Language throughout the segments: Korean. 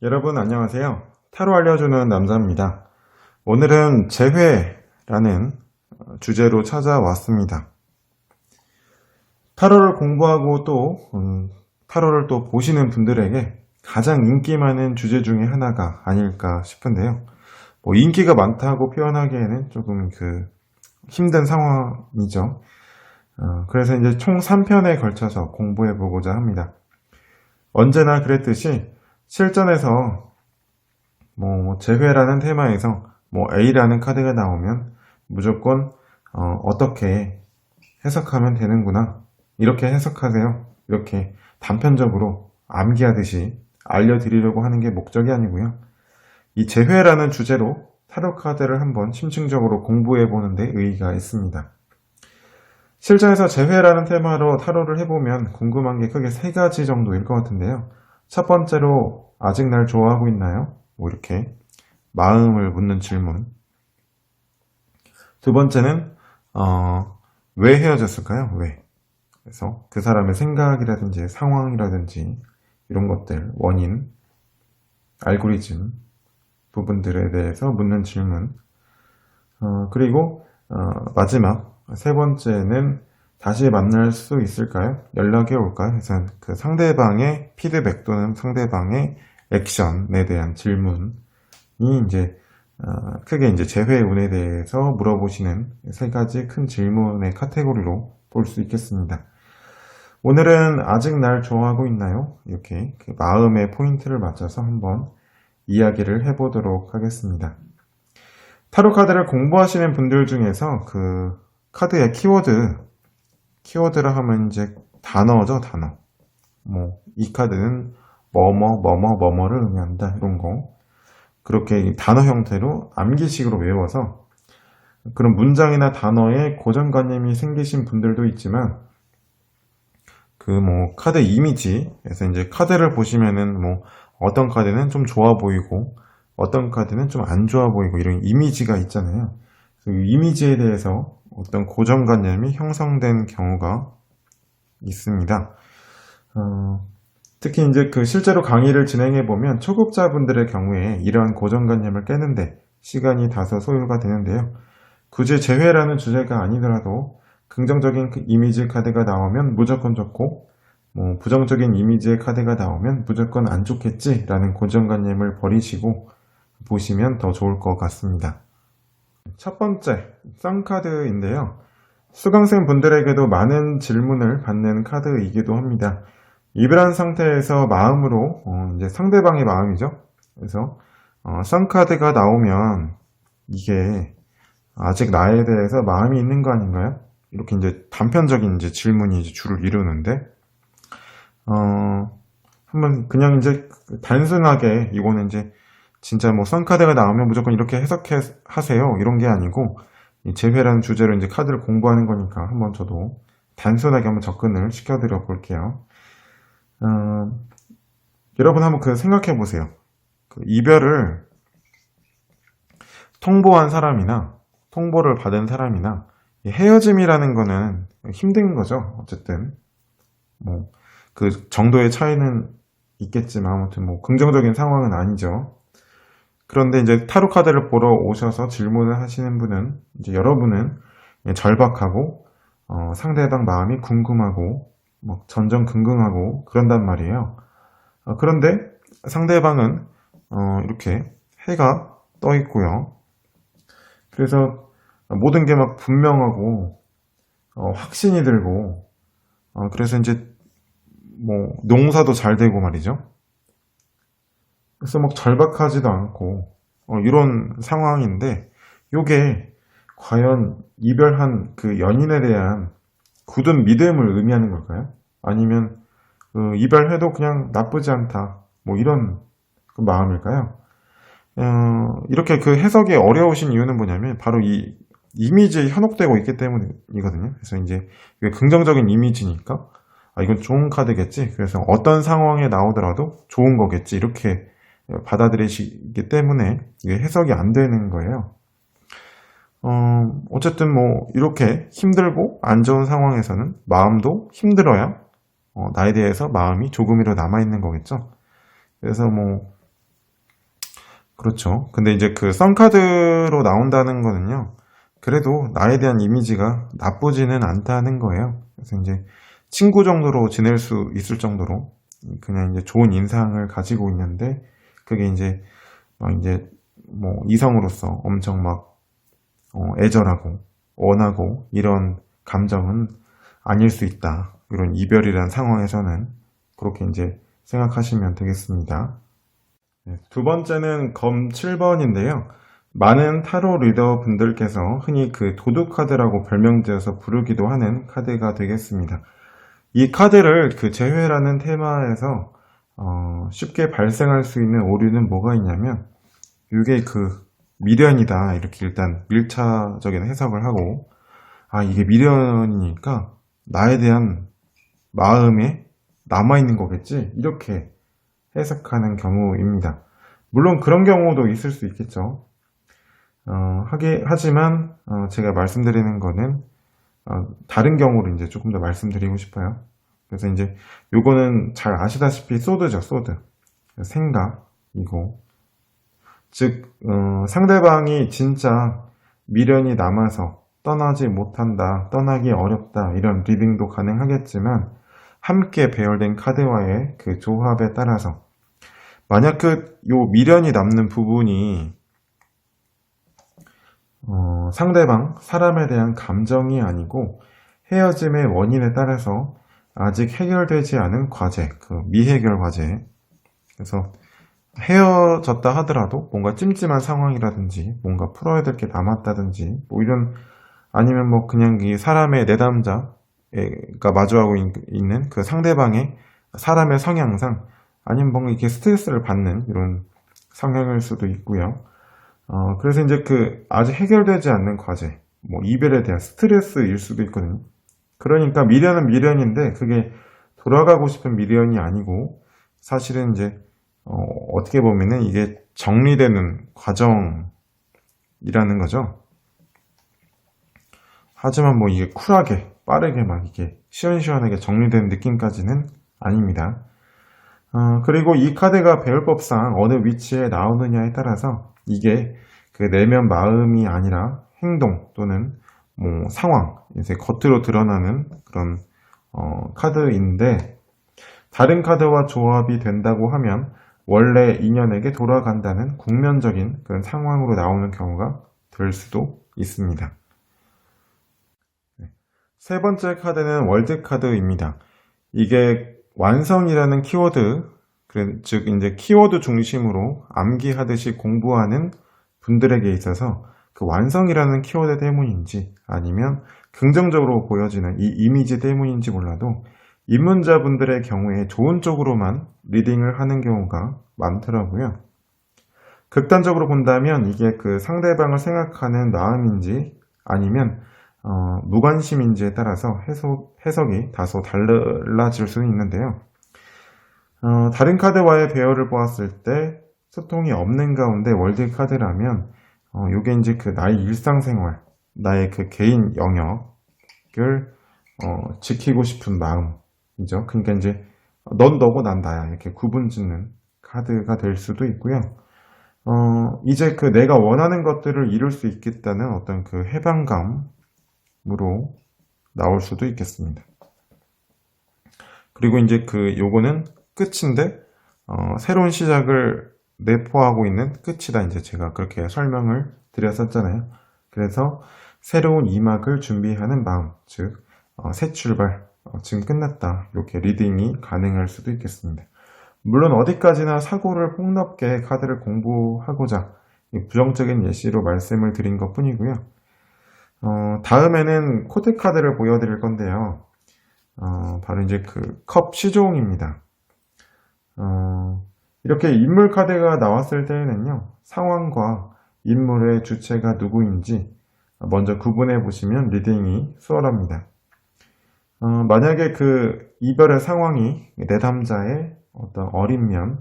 여러분 안녕하세요. 타로 알려주는 남자입니다. 오늘은 재회라는 주제로 찾아왔습니다. 타로를 공부하고 또 타로를 또 보시는 분들에게 가장 인기 많은 주제 중에 하나가 아닐까 싶은데요. 인기가 많다고 표현하기에는 조금 힘든 상황이죠. 그래서 이제 총 3편에 걸쳐서 공부해 보고자 합니다. 언제나 그랬듯이 실전에서 재회라는 테마에서 A라는 카드가 나오면 무조건 어떻게 해석하면 되는구나, 이렇게 해석하세요, 이렇게 단편적으로 암기하듯이 알려드리려고 하는 게 목적이 아니고요. 이 재회라는 주제로 타로 카드를 한번 심층적으로 공부해 보는 데 의의가 있습니다. 실전에서 재회라는 테마로 타로를 해보면 궁금한 게 크게 3가지 정도일 것 같은데요. 첫 번째로 아직 날 좋아하고 있나요? 이렇게 마음을 묻는 질문. 두 번째는 왜 헤어졌을까요? 왜? 그래서 그 사람의 생각이라든지 상황이라든지 이런 것들, 원인, 알고리즘 부분들에 대해서 묻는 질문. 그리고 마지막 세 번째는 다시 만날 수 있을까요? 연락이 올까요? 그래서 그 상대방의 피드백 또는 상대방의 액션에 대한 질문이 이제 크게 이제 재회 운에 대해서 물어보시는 3가지 큰 질문의 카테고리로 볼 수 있겠습니다. 오늘은 아직 날 좋아하고 있나요? 이렇게 그 마음의 포인트를 맞춰서 한번 이야기를 해보도록 하겠습니다. 타로 카드를 공부하시는 분들 중에서 그 카드의 키워드라 하면 이제 단어죠, 단어. 이 카드는 뭐뭐를 의미한다, 이런 거. 그렇게 단어 형태로 암기식으로 외워서 그런 문장이나 단어에 고정관념이 생기신 분들도 있지만, 카드 이미지에서 이제 카드를 보시면은 어떤 카드는 좀 좋아 보이고, 어떤 카드는 좀 안 좋아 보이고, 이런 이미지가 있잖아요. 그 이미지에 대해서 어떤 고정관념이 형성된 경우가 있습니다. 특히 이제 실제로 강의를 진행해 보면 초급자분들의 경우에 이러한 고정관념을 깨는데 시간이 다소 소요가 되는데요. 굳이 재회라는 주제가 아니더라도 긍정적인 이미지 카드가 나오면 무조건 좋고, 부정적인 이미지의 카드가 나오면 무조건 안 좋겠지라는 고정관념을 버리시고 보시면 더 좋을 것 같습니다. 첫 번째, 쌍카드인데요. 수강생 분들에게도 많은 질문을 받는 카드이기도 합니다. 이별한 상태에서 마음으로, 이제 상대방의 마음이죠. 그래서 쌍카드가 나오면 이게 아직 나에 대해서 마음이 있는 거 아닌가요? 이렇게 이제 단편적인 이제 질문이 이제 줄을 이루는데, 한번 그냥 이제 단순하게 이거는 이제 진짜 쌍카드가 나오면 무조건 이렇게 해석하세요, 이런 게 아니고, 이 재회라는 주제로 이제 카드를 공부하는 거니까 한번 저도 단순하게 한번 접근을 시켜드려 볼게요. 여러분 한번 생각해 보세요. 이별을 통보한 사람이나 통보를 받은 사람이나 헤어짐이라는 거는 힘든 거죠. 어쨌든 그 정도의 차이는 있겠지만 아무튼 긍정적인 상황은 아니죠. 그런데 이제 타로 카드를 보러 오셔서 질문을 하시는 분은, 이제 여러분은 절박하고 상대방 마음이 궁금하고 전전긍긍하고 그런단 말이에요. 그런데 상대방은 이렇게 해가 떠 있고요. 그래서 모든 게 분명하고 확신이 들고, 그래서 이제 농사도 잘 되고 말이죠. 그래서 절박하지도 않고 이런 상황인데, 요게 과연 이별한 그 연인에 대한 굳은 믿음을 의미하는 걸까요? 아니면 이별해도 그냥 나쁘지 않다, 이런 마음일까요? 이렇게 해석이 어려우신 이유는 뭐냐면 바로 이 이미지에 현혹되고 있기 때문이거든요. 그래서 이제 이게 긍정적인 이미지니까 이건 좋은 카드겠지, 그래서 어떤 상황에 나오더라도 좋은 거겠지, 이렇게 받아들이시기 때문에 이게 해석이 안 되는 거예요. 어쨌든 이렇게 힘들고 안 좋은 상황에서는 마음도 힘들어야 나에 대해서 마음이 조금이라도 남아있는 거겠죠. 그래서 그렇죠. 근데 이제 그 썬카드로 나온다는 거는요, 그래도 나에 대한 이미지가 나쁘지는 않다는 거예요. 그래서 이제 친구 정도로 지낼 수 있을 정도로 그냥 이제 좋은 인상을 가지고 있는데, 그게 이제 이제 뭐 이성으로서 엄청 막 애절하고 원하고 이런 감정은 아닐 수 있다. 이런 이별이라는 상황에서는 그렇게 이제 생각하시면 되겠습니다. 네, 두 번째는 검 7번인데요. 많은 타로 리더 분들께서 흔히 그 도둑카드라고 별명지어서 부르기도 하는 카드가 되겠습니다. 이 카드를 그 재회라는 테마에서 쉽게 발생할 수 있는 오류는 뭐가 있냐면, 이게 그 미련이다 이렇게 일단 밀차적인 해석을 하고, 아 이게 미련이니까 나에 대한 마음에 남아있는 거겠지 이렇게 해석하는 경우입니다. 물론 그런 경우도 있을 수 있겠죠. 하지만 제가 말씀드리는 거는 다른 경우를 이제 조금 더 말씀드리고 싶어요. 그래서 이제 요거는 잘 아시다시피 소드죠, 소드. 생각이고, 즉 상대방이 진짜 미련이 남아서 떠나지 못한다, 떠나기 어렵다 이런 리딩도 가능하겠지만, 함께 배열된 카드와의 그 조합에 따라서 만약 그 요 미련이 남는 부분이 상대방 사람에 대한 감정이 아니고 헤어짐의 원인에 따라서 아직 해결되지 않은 과제, 그 미해결 과제. 그래서 헤어졌다 하더라도 뭔가 찜찜한 상황이라든지 뭔가 풀어야 될 게 남았다든지 뭐 이런, 아니면 뭐 그냥 이 사람의 내담자가 마주하고 있는 그 상대방의 사람의 성향상, 아니면 뭔가 이렇게 스트레스를 받는 이런 성향일 수도 있고요. 그래서 이제 그 아직 해결되지 않는 과제, 뭐 이별에 대한 스트레스일 수도 있거든요. 그러니까 미련은 미련인데 그게 돌아가고 싶은 미련이 아니고, 사실은 이제 어떻게 보면은 이게 정리되는 과정이라는 거죠. 하지만 뭐 이게 쿨하게 빠르게 막 이게 시원시원하게 정리되는 느낌까지는 아닙니다. 그리고 이 카드가 배열법상 어느 위치에 나오느냐에 따라서 이게 그 내면 마음이 아니라 행동 또는 뭐 상황, 이제 겉으로 드러나는 그런 카드인데, 다른 카드와 조합이 된다고 하면 원래 인연에게 돌아간다는 국면적인 그런 상황으로 나오는 경우가 될 수도 있습니다. 세 번째 카드는 월드 카드입니다. 이게 완성이라는 키워드, 즉 이제 키워드 중심으로 암기하듯이 공부하는 분들에게 있어서 그 완성이라는 키워드 때문인지 아니면 긍정적으로 보여지는 이 이미지 때문인지 몰라도 입문자분들의 경우에 좋은 쪽으로만 리딩을 하는 경우가 많더라고요. 극단적으로 본다면 이게 그 상대방을 생각하는 마음인지 아니면 무관심인지에 따라서 해석이 다소 달라질 수는 있는데요. 다른 카드와의 배열을 보았을 때 소통이 없는 가운데 월드 카드라면 요게 이제 그 나의 일상생활, 나의 그 개인 영역을 지키고 싶은 마음이죠. 그러니까 이제 넌 너고 난 나야 이렇게 구분 짓는 카드가 될 수도 있고요. 이제 그 내가 원하는 것들을 이룰 수 있겠다는 어떤 그 해방감으로 나올 수도 있겠습니다. 그리고 이제 그 요거는 끝인데 새로운 시작을 내포하고 있는 끝이다. 이제 제가 그렇게 설명을 드렸었잖아요. 그래서 새로운 이막을 준비하는 마음, 즉 새 출발, 지금 끝났다. 이렇게 리딩이 가능할 수도 있겠습니다. 물론 어디까지나 사고를 폭넓게 카드를 공부하고자 부정적인 예시로 말씀을 드린 것 뿐이고요. 다음에는 코드 카드를 보여드릴 건데요. 바로 이제 그 컵 시종입니다. 이렇게 인물 카드가 나왔을 때에는요, 상황과 인물의 주체가 누구인지 먼저 구분해 보시면 리딩이 수월합니다. 만약에 그 이별의 상황이 내담자의 어떤 어린 면,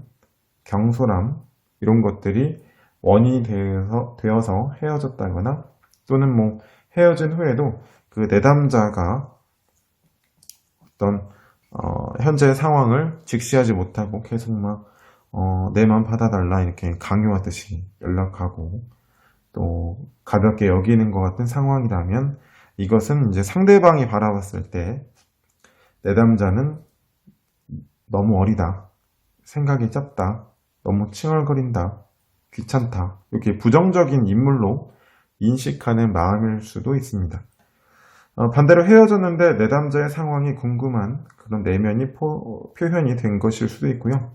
경솔함 이런 것들이 원인이 되어서 헤어졌다거나, 또는 뭐 헤어진 후에도 그 내담자가 어떤 현재의 상황을 직시하지 못하고 계속 막 내 맘 받아달라 이렇게 강요하듯이 연락하고 또 가볍게 여기는 것 같은 상황이라면 이것은 이제 상대방이 바라봤을 때 내담자는 너무 어리다, 생각이 짧다, 너무 칭얼거린다, 귀찮다 이렇게 부정적인 인물로 인식하는 마음일 수도 있습니다. 반대로 헤어졌는데 내담자의 상황이 궁금한 그런 내면이 표현이 된 것일 수도 있고요.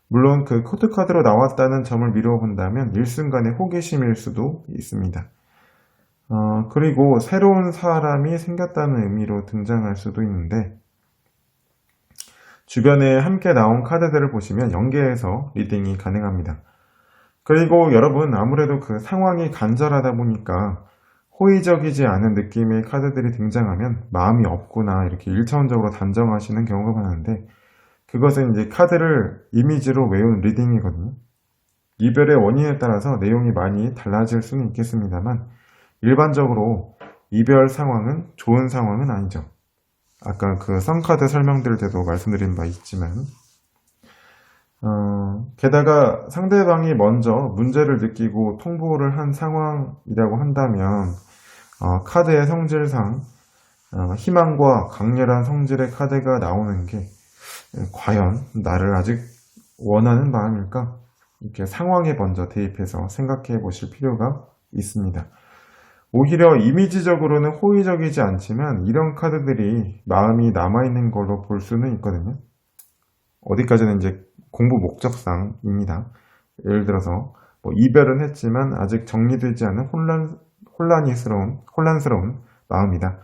물론 그 코드카드로 나왔다는 점을 미루어 본다면 일순간의 호기심일 수도 있습니다. 그리고 새로운 사람이 생겼다는 의미로 등장할 수도 있는데 주변에 함께 나온 카드들을 보시면 연계해서 리딩이 가능합니다. 그리고 여러분 아무래도 그 상황이 간절하다 보니까 호의적이지 않은 느낌의 카드들이 등장하면 마음이 없구나 이렇게 1차원적으로 단정하시는 경우가 많은데 그것은 이제 카드를 이미지로 외운 리딩이거든요. 이별의 원인에 따라서 내용이 많이 달라질 수는 있겠습니다만 일반적으로 이별 상황은 좋은 상황은 아니죠. 아까 그 썬카드 설명드릴 때도 말씀드린 바 있지만 게다가 상대방이 먼저 문제를 느끼고 통보를 한 상황이라고 한다면 카드의 성질상 희망과 강렬한 성질의 카드가 나오는 게 과연 나를 아직 원하는 마음일까? 이렇게 상황에 먼저 대입해서 생각해 보실 필요가 있습니다. 오히려 이미지적으로는 호의적이지 않지만 이런 카드들이 마음이 남아있는 걸로 볼 수는 있거든요. 어디까지는 이제 공부 목적상입니다. 예를 들어서 뭐 이별은 했지만 아직 정리되지 않은 혼란스러운 마음이다.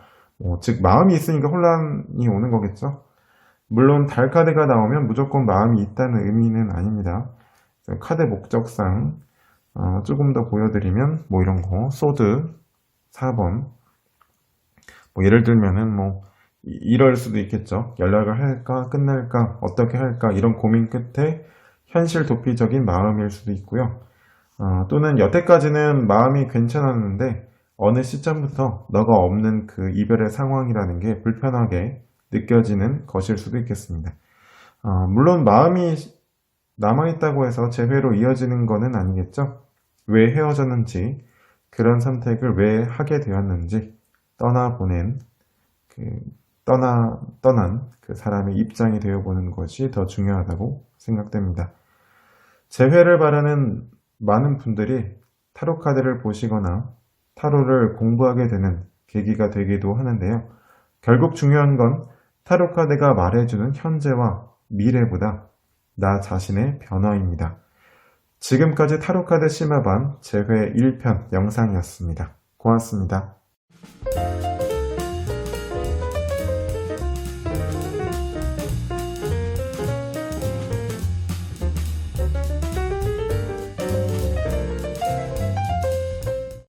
즉 마음이 있으니까 혼란이 오는 거겠죠. 물론 달 카드가 나오면 무조건 마음이 있다는 의미는 아닙니다. 카드 목적상 조금 더 보여드리면 뭐 이런 거 소드 4번 뭐 예를 들면은 뭐 이럴 수도 있겠죠. 연락을 할까 끝낼까 어떻게 할까 이런 고민 끝에 현실 도피적인 마음일 수도 있고요. 또는 여태까지는 마음이 괜찮았는데 어느 시점부터 너가 없는 그 이별의 상황이라는 게 불편하게 느껴지는 것일 수도 있겠습니다. 물론 마음이 남아있다고 해서 재회로 이어지는 것은 아니겠죠. 왜 헤어졌는지 그런 선택을 왜 하게 되었는지 떠난 그 사람의 입장이 되어보는 것이 더 중요하다고 생각됩니다. 재회를 바라는 많은 분들이 타로 카드를 보시거나 타로를 공부하게 되는 계기가 되기도 하는데요. 결국 중요한 건 타로 카드가 말해주는 현재와 미래보다 나 자신의 변화입니다. 지금까지 타로 카드 심화반 재회 1편 영상이었습니다. 고맙습니다.